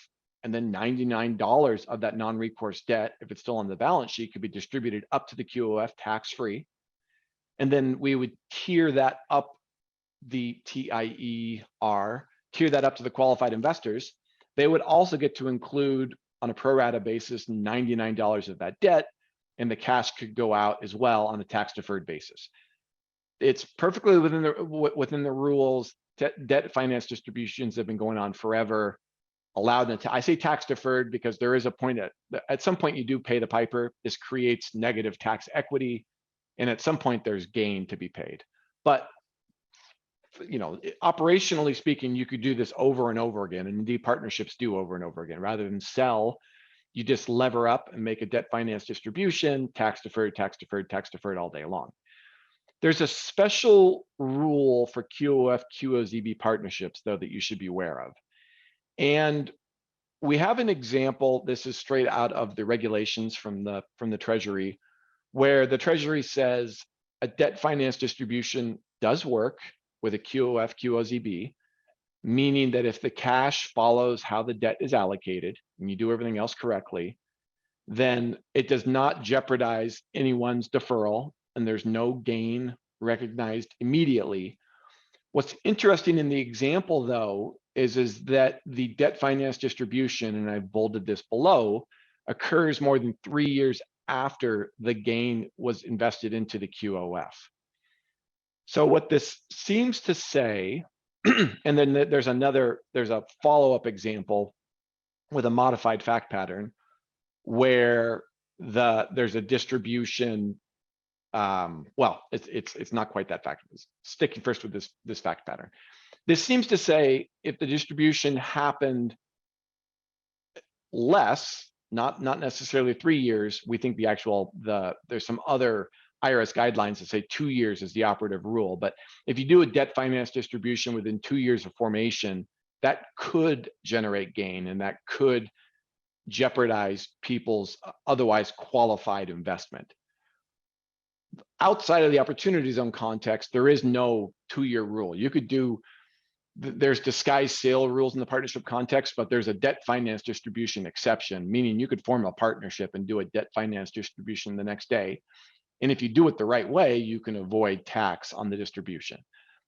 and then $99 of that non-recourse debt, if it's still on the balance sheet, could be distributed up to the QOF tax-free. And then we would tier that up, the TIER, tier that up to the qualified investors. They would also get to include, on a pro rata basis, $99 of that debt, and the cash could go out as well on a tax-deferred basis. It's perfectly within the rules. Debt finance distributions have been going on forever. Allowed them to, I say tax deferred because there is a point at some point you do pay the piper. This creates negative tax equity, and at some point there's gain to be paid. But operationally speaking, you could do this over and over again, and indeed partnerships do over and over again. Rather than sell, you just lever up and make a debt finance distribution, tax deferred, tax deferred, tax deferred all day long. There's a special rule for QOF QOZB partnerships, though, that you should be aware of. And we have an example. This is straight out of the regulations from the Treasury, where the Treasury says a debt finance distribution does work with a QOF QOZB, meaning that if the cash follows how the debt is allocated and you do everything else correctly, then it does not jeopardize anyone's deferral, and there's no gain recognized immediately. What's interesting in the example, though, is that the debt finance distribution, and I've bolded this below, occurs more than 3 years after the gain was invested into the QOF. So what this seems to say, and then there's a follow-up example with a modified fact pattern where there's a distribution. Well, it's not quite that fact. Sticking first with this fact pattern. This seems to say if the distribution happened less, not necessarily 3 years, we think there's some other IRS guidelines that say 2 years is the operative rule. But if you do a debt finance distribution within 2 years of formation, that could generate gain, and that could jeopardize people's otherwise qualified investment. Outside of the opportunity zone context, there is no 2-year rule. You could do, there's disguised sale rules in the partnership context, but there's a debt finance distribution exception, meaning you could form a partnership and do a debt finance distribution the next day. And if you do it the right way, you can avoid tax on the distribution.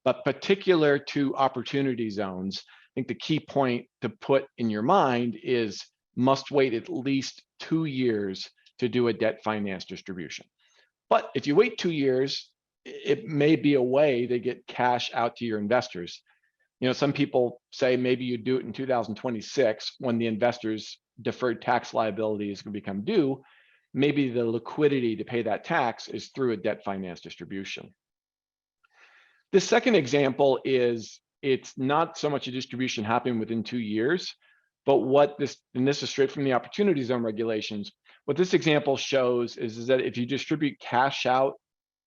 But particular to opportunity zones, I think the key point to put in your mind is must wait at least 2 years to do a debt finance distribution. But if you wait 2 years, it may be a way to get cash out to your investors. Some people say maybe you do it in 2026 when the investors' deferred tax liability is going to become due. Maybe the liquidity to pay that tax is through a debt finance distribution. The second example is it's not so much a distribution happening within 2 years, but and this is straight from the opportunity zone regulations. What this example shows is that if you distribute cash out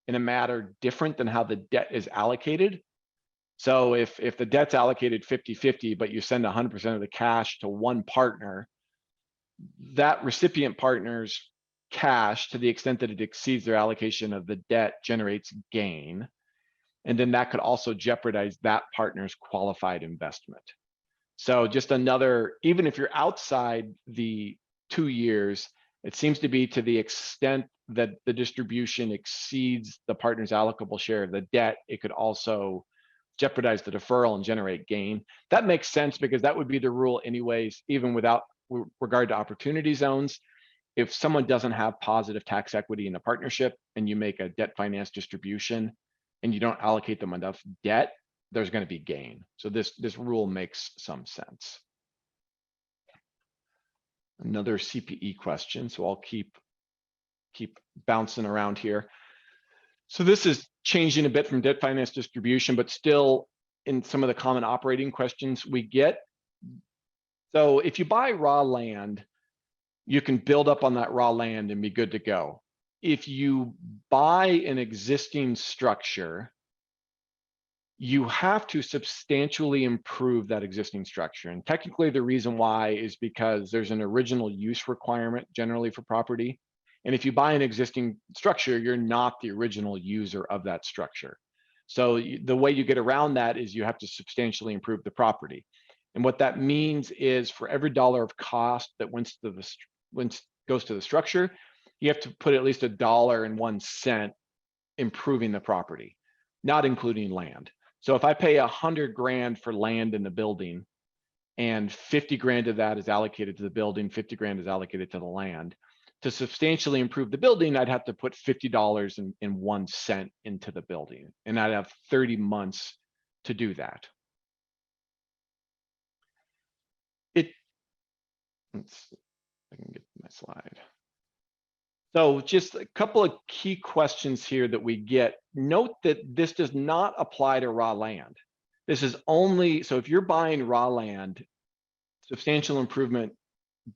in a manner different than how the debt is allocated, so if the debt's allocated 50-50, but you send 100% of the cash to one partner, that recipient partner's cash, to the extent that it exceeds their allocation of the debt, generates gain. And then that could also jeopardize that partner's qualified investment. So just another, even if you're outside the 2 years, it seems to be to the extent that the distribution exceeds the partner's allocable share of the debt, it could also jeopardize the deferral and generate gain. That makes sense because that would be the rule anyways, even without regard to opportunity zones. If someone doesn't have positive tax equity in a partnership and you make a debt finance distribution and you don't allocate them enough debt, there's going to be gain. So this rule makes some sense. Another CPE question, so I'll keep bouncing around here. So this is changing a bit from debt finance distribution, but still in some of the common operating questions we get. So if you buy raw land, you can build up on that raw land and be good to go. If you buy an existing structure, you have to substantially improve that existing structure. And technically the reason why is because there's an original use requirement generally for property. And if you buy an existing structure, you're not the original user of that structure. So the way you get around that is you have to substantially improve the property. And what that means is for every dollar of cost that goes to the structure, you have to put at least $1.01 improving the property, not including land. So if I pay 100 grand for land in the building and 50 grand of that is allocated to the building, 50 grand is allocated to the land, to substantially improve the building, I'd have to put $50.01 into the building, and I'd have 30 months to do that. Let's see if I can get my slide. So just a couple of key questions here that we get. Note that this does not apply to raw land. This is only, so if you're buying raw land, substantial improvement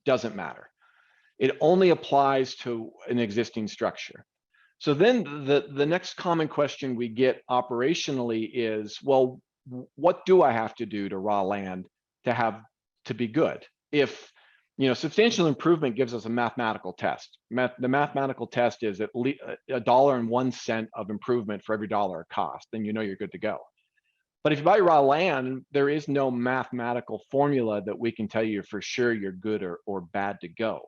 doesn't matter. It only applies to an existing structure. So then the next common question we get operationally is, well, what do I have to do to raw land to be good? If substantial improvement gives us a mathematical test. The mathematical test is at least $1.01 of improvement for every dollar of cost, then you're good to go. But if you buy raw land, there is no mathematical formula that we can tell you for sure you're good or bad to go.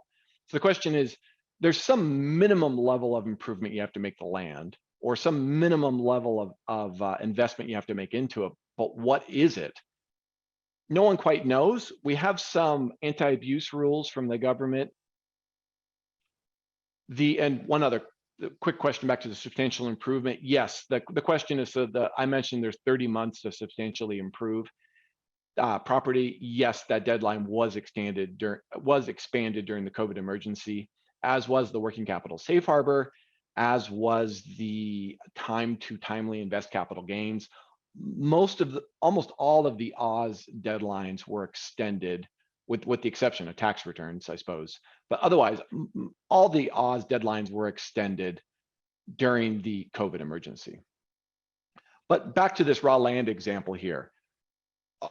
So the question is, there's some minimum level of improvement you have to make the land, or some minimum level of investment you have to make into it, but what is it? No one quite knows. We have some anti-abuse rules from the government. And one other quick question back to the substantial improvement. Yes, the question is, I mentioned there's 30 months to substantially improve property. Yes, that deadline was expanded during the COVID emergency, as was the working capital safe harbor, as was the time to timely invest capital gains. Almost all of the Oz deadlines were extended, with the exception of tax returns, I suppose. But otherwise, all the Oz deadlines were extended during the COVID emergency. But back to this raw land example here.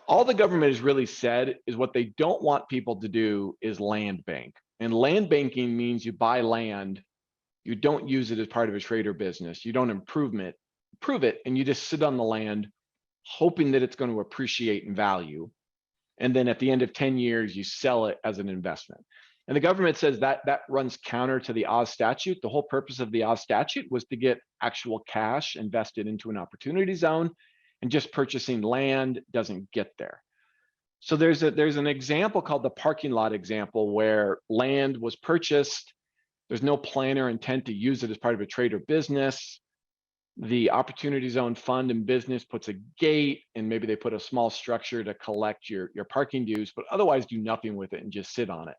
All the government has really said is what they don't want people to do is land bank. And land banking means you buy land, you don't use it as part of a trade or business, you don't improve it, and you just sit on the land hoping that it's going to appreciate in value. And then at the end of 10 years, you sell it as an investment. And the government says that runs counter to the Oz statute. The whole purpose of the Oz statute was to get actual cash invested into an opportunity zone, and just purchasing land doesn't get there. So there's an example called the parking lot example, where land was purchased. There's no plan or intent to use it as part of a trade or business. The opportunity zone fund and business puts a gate, and maybe they put a small structure to collect your parking dues, but otherwise do nothing with it and just sit on it.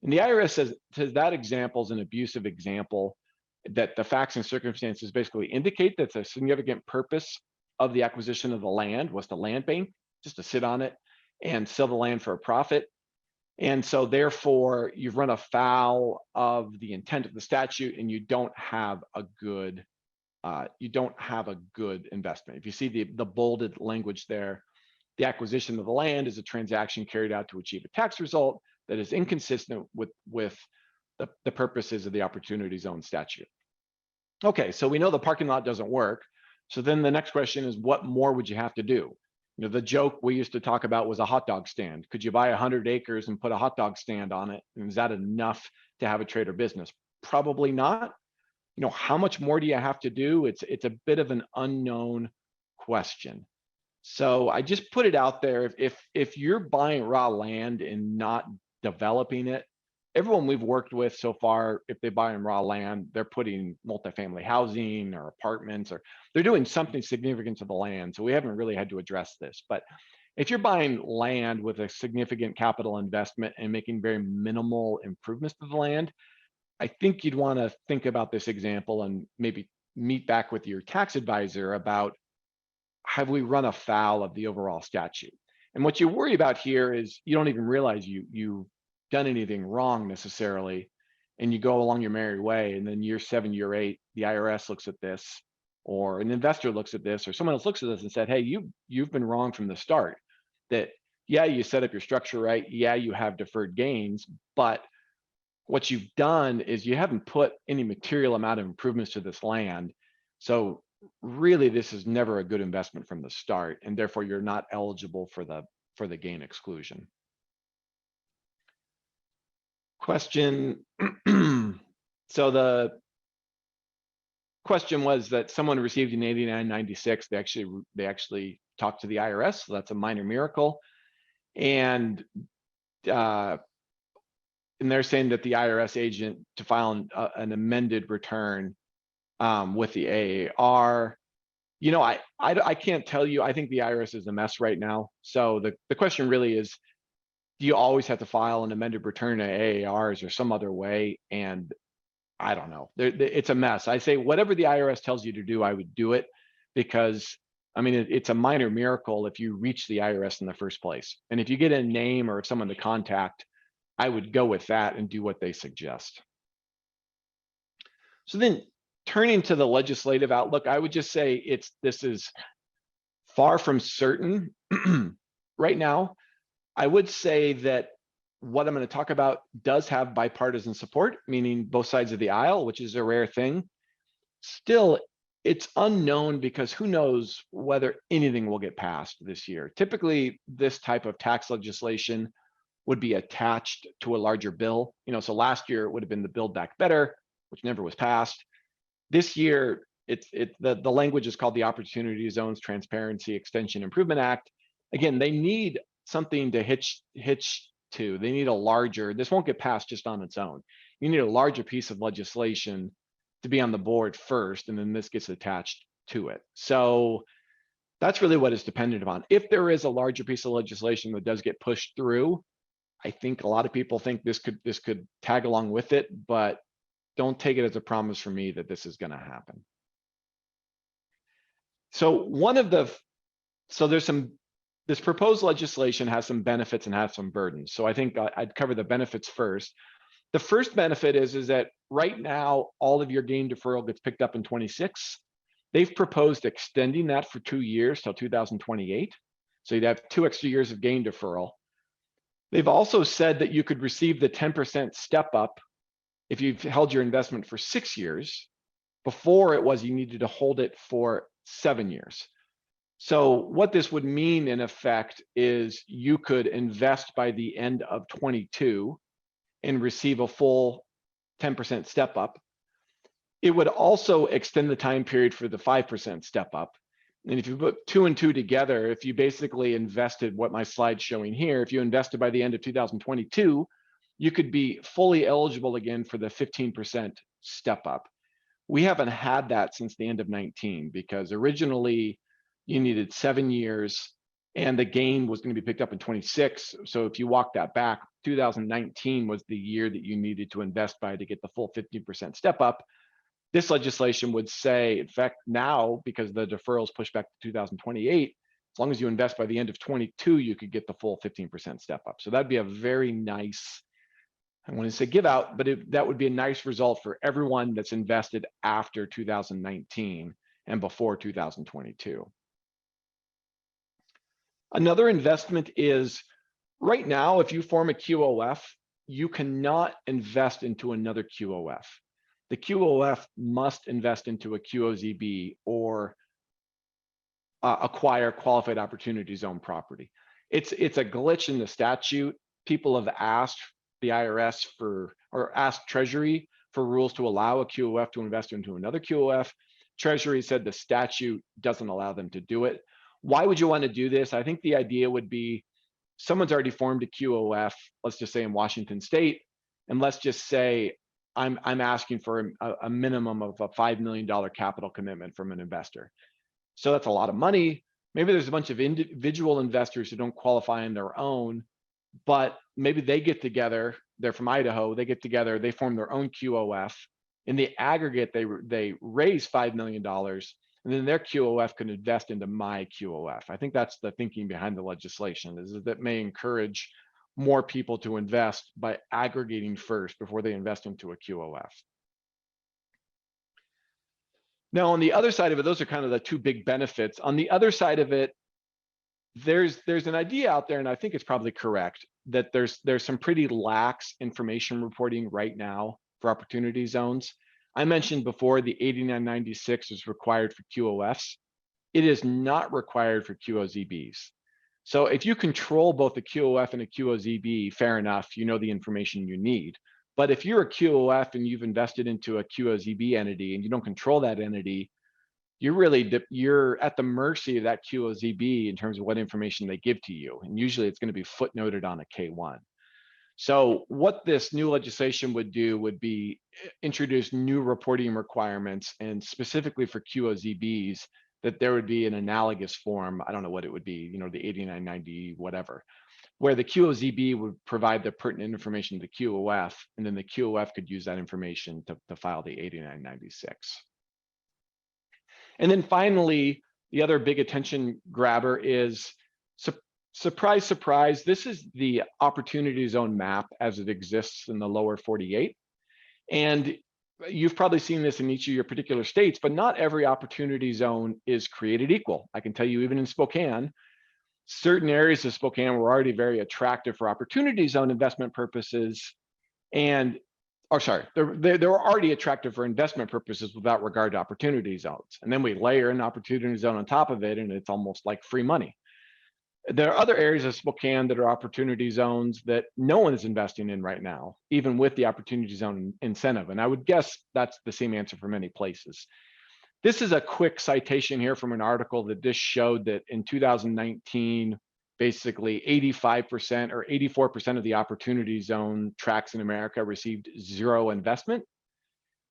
And the IRS says that example is an abusive example, that the facts and circumstances basically indicate that the significant purpose of the acquisition of the land was to land bank, just to sit on it and sell the land for a profit. And so therefore you've run afoul of the intent of the statute, and you don't have a good investment. If you see the bolded language there, the acquisition of the land is a transaction carried out to achieve a tax result that is inconsistent with the purposes of the opportunity zone statute. Okay, so we know the parking lot doesn't work. So then the next question is, what more would you have to do? You know, the joke we used to talk about was a hot dog stand. Could you buy 100 acres and put a hot dog stand on it? And is that enough to have a trader business? Probably not. You know, how much more do you have to do? It's a bit of an unknown question. So I just put it out there. If you're buying raw land and not developing it, everyone we've worked with so far, if they buy in raw land, they're putting multifamily housing or apartments, or they're doing something significant to the land. So we haven't really had to address this. But if you're buying land with a significant capital investment and making very minimal improvements to the land, I think you'd want to think about this example and maybe meet back with your tax advisor about, have we run afoul of the overall statute? And what you worry about here is you don't even realize you've done anything wrong necessarily, and you go along your merry way, and then year 7, year 8, the IRS looks at this, or an investor looks at this, or someone else looks at this and said, hey, you've been wrong from the start. That, yeah, you set up your structure right, yeah, you have deferred gains, but what you've done is you haven't put any material amount of improvements to this land. So really, this is never a good investment from the start, and therefore you're not eligible for the gain exclusion. Question. So the question was that someone received an 8996. They actually talked to the IRS, so that's a minor miracle. And they're saying that the IRS agent to file an amended return with the AAR. You know, I can't tell you. I think the IRS is a mess right now. So the question really is, do you always have to file an amended return to AARs or some other way? And I don't know. It's a mess. I say whatever the IRS tells you to do, I would do it, because I mean, it's a minor miracle if you reach the IRS in the first place. And if you get a name or someone to contact, I would go with that and do what they suggest. So then, turning to the legislative outlook, I would just say this is far from certain right now. I would say that what I'm going to talk about does have bipartisan support, meaning both sides of the aisle, which is a rare thing. Still, it's unknown, because who knows whether anything will get passed this year. Typically, this type of tax legislation would be attached to a larger bill. You know, so last year it would have been the Build Back Better, which never was passed. This year, the language is called the Opportunity Zones Transparency Extension Improvement Act. Again, they need something to hitch to. They need a larger, this won't get passed just on its own. You need a larger piece of legislation to be on the board first, and then this gets attached to it. So that's really what it's dependent upon. If there is a larger piece of legislation that does get pushed through, I think a lot of people think this could tag along with it, but don't take it as a promise from me that this is going to happen. So this proposed legislation has some benefits and has some burdens. So I think I'd cover the benefits first. The first benefit is that right now, all of your gain deferral gets picked up in 26. They've proposed extending that for 2 years till 2028. So you'd have 2 extra years of gain deferral. They've also said that you could receive the 10% step up if you've held your investment for 6 years. Before, it was you needed to hold it for 7 years. So what this would mean in effect is you could invest by the end of 22 and receive a full 10% step up. It would also extend the time period for the 5% step up. And if you put 2 and 2 together, if you basically invested what my slide's showing here, if you invested by the end of 2022, you could be fully eligible again for the 15% step up. We haven't had that since the end of 19, because originally you needed 7 years and the gain was going to be picked up in 26. So if you walk that back, 2019 was the year that you needed to invest by to get the full 15% step up. This legislation would say, in fact, now, because the deferral is pushed back to 2028, as long as you invest by the end of 22, you could get the full 15% step up. So that'd be a very nice, I want to say give out, but that would be a nice result for everyone that's invested after 2019 and before 2022. Another investment is, right now, if you form a QOF, you cannot invest into another QOF. The QOF must invest into a QOZB, or acquire qualified opportunity zone property. It's a glitch in the statute. People have asked the IRS or asked Treasury for rules to allow a QOF to invest into another QOF. Treasury said the statute doesn't allow them to do it. Why would you want to do this? I think the idea would be someone's already formed a QOF, let's just say in Washington State, and let's just say I'm asking for a minimum of a $5 million capital commitment from an investor. So that's a lot of money. Maybe there's a bunch of individual investors who don't qualify on their own, but maybe they get together, they're from Idaho, they get together, they form their own QOF. In the aggregate, they raise $5 million, and then their QOF can invest into my QOF. I think that's the thinking behind the legislation, is that may encourage more people to invest by aggregating first before they invest into a QOF. Now, on the other side of it, those are kind of the two big benefits. On the other side of it, there's an idea out there, and I think it's probably correct, that there's some pretty lax information reporting right now for opportunity zones. I mentioned before the 8996 is required for QOFs. It is not required for QOZBs. So if you control both a QOF and a QOZB, fair enough, you know the information you need. But if you're a QOF and you've invested into a QOZB entity and you don't control that entity, you're at the mercy of that QOZB in terms of what information they give to you. And usually it's going to be footnoted on a K1. So what this new legislation would do would be introduce new reporting requirements, and specifically for QOZBs, that there would be an analogous form. I don't know what it would be, the 8990, whatever, where the QOZB would provide the pertinent information to the QOF, and then the QOF could use that information to file the 8996. And then finally, the other big attention grabber is, surprise, surprise, this is the opportunity zone map as it exists in the lower 48. And you've probably seen this in each of your particular states, but not every opportunity zone is created equal. I can tell you, even in Spokane, certain areas of Spokane were already very attractive for opportunity zone investment purposes, they were already attractive for investment purposes without regard to opportunity zones. And then we layer an opportunity zone on top of it, and it's almost like free money. There are other areas of Spokane that are opportunity zones that no one is investing in right now, even with the opportunity zone incentive. And I would guess that's the same answer for many places. This is a quick citation here from an article that just showed that in 2019, basically 85% or 84% of the opportunity zone tracts in America received zero investment.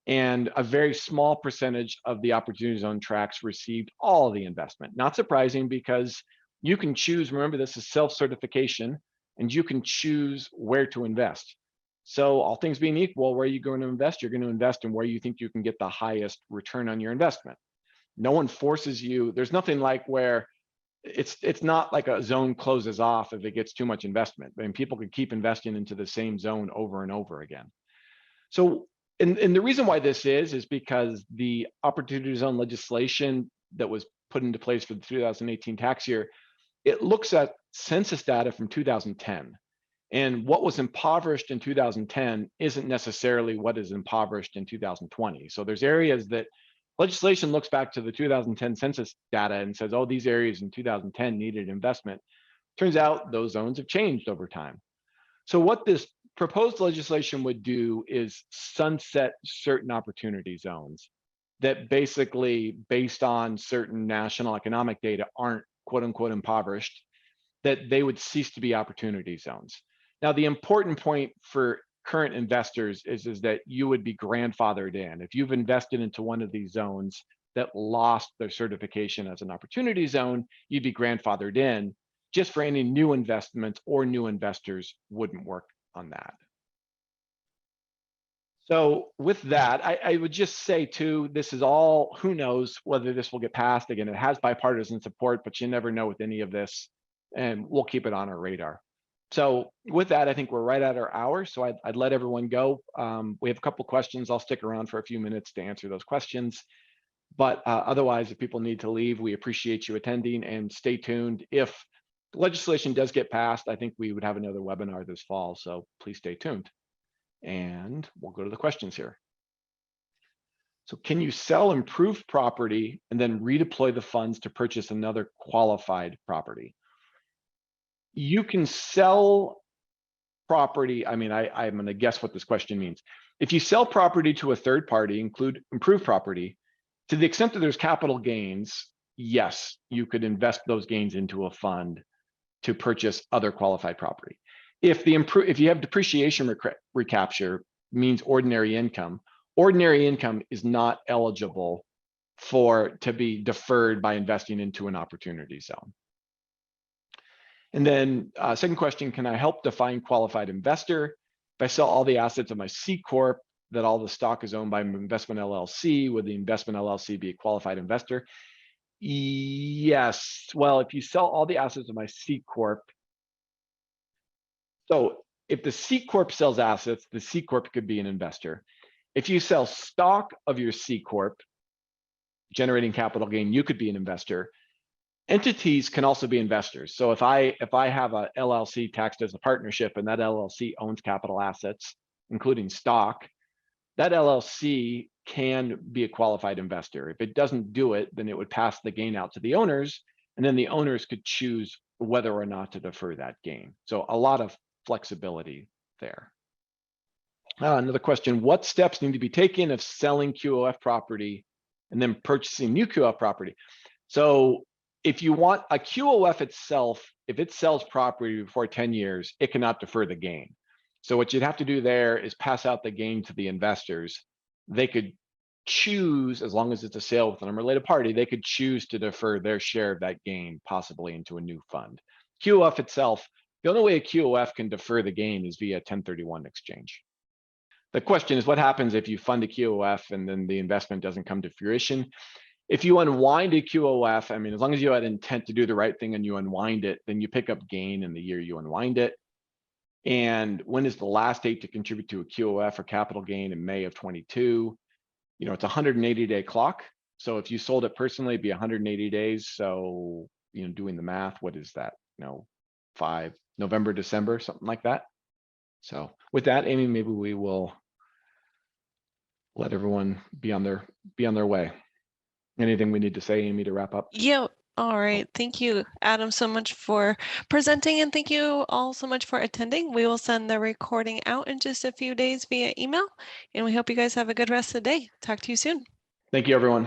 And a very small percentage of the opportunity zone tracts received all the investment. Not surprising, because you can choose, remember this is self-certification, and you can choose where to invest. So all things being equal, where are you going to invest? You're going to invest in where you think you can get the highest return on your investment. No one forces you. There's nothing like where it's not like a zone closes off if it gets too much investment. I mean, people could keep investing into the same zone over and over again. So, and the reason why this is because the opportunity zone legislation that was put into place for the 2018 tax year, it looks at census data from 2010. And what was impoverished in 2010 isn't necessarily what is impoverished in 2020. So there's areas that legislation looks back to the 2010 census data and says, oh, these areas in 2010 needed investment. Turns out those zones have changed over time. So what this proposed legislation would do is sunset certain opportunity zones that basically, based on certain national economic data, aren't quote unquote impoverished, that they would cease to be opportunity zones. Now, the important point for current investors is that you would be grandfathered in. If you've invested into one of these zones that lost their certification as an opportunity zone, you'd be grandfathered in. Just for any new investments or new investors wouldn't work on that. So with that, I would just say too, this is all, who knows whether this will get passed. Again, it has bipartisan support, but you never know with any of this, and we'll keep it on our radar. So with that, I think we're right at our hour. So I'd let everyone go. We have a couple questions. I'll stick around for a few minutes to answer those questions. But otherwise, if people need to leave, we appreciate you attending, and stay tuned. If legislation does get passed, I think we would have another webinar this fall. So please stay tuned. And we'll go to the questions here. So can you sell improved property and then redeploy the funds to purchase another qualified property? You can sell property. I mean, I'm going to guess what this question means. If you sell property to a third party, include improved property, to the extent that there's capital gains, yes, you could invest those gains into a fund to purchase other qualified property. If you have depreciation recapture, means ordinary income is not eligible to be deferred by investing into an opportunity zone. And then second question, can I help define qualified investor? If I sell all the assets of my C Corp, that all the stock is owned by investment LLC, would the investment LLC be a qualified investor? Yes. Well, if you sell all the assets of my C Corp, so if the C Corp sells assets, the C Corp could be an investor. If you sell stock of your C Corp, generating capital gain, you could be an investor. Entities can also be investors. So if I have a LLC taxed as a partnership and that LLC owns capital assets, including stock, that LLC can be a qualified investor. If it doesn't do it, then it would pass the gain out to the owners, and then the owners could choose whether or not to defer that gain. So a lot of flexibility there. Another question, what steps need to be taken if selling QOF property and then purchasing new QOF property? So if you want a QOF itself, if it sells property before 10 years, it cannot defer the gain. So what you'd have to do there is pass out the gain to the investors. They could choose, as long as it's a sale with an unrelated party, they could choose to defer their share of that gain, possibly into a new fund. QOF itself, the only way a QOF can defer the gain is via 1031 exchange. The question is, what happens if you fund a QOF and then the investment doesn't come to fruition? If you unwind a QOF, I mean, as long as you had intent to do the right thing and you unwind it, then you pick up gain in the year you unwind it. And when is the last date to contribute to a QOF or capital gain? In May of 22? You know, it's a 180-day clock. So if you sold it personally, it'd be 180 days. So, you know, doing the math, what is that? You know, 5 November, December, something like that. So with that, Amy, maybe we will let everyone be on their way. Anything we need to say, Amy, to wrap up? Yeah. All right. Thank you, Adam, so much for presenting, and thank you all so much for attending. We will send the recording out in just a few days via email, and we hope you guys have a good rest of the day. Talk to you soon. Thank you, everyone.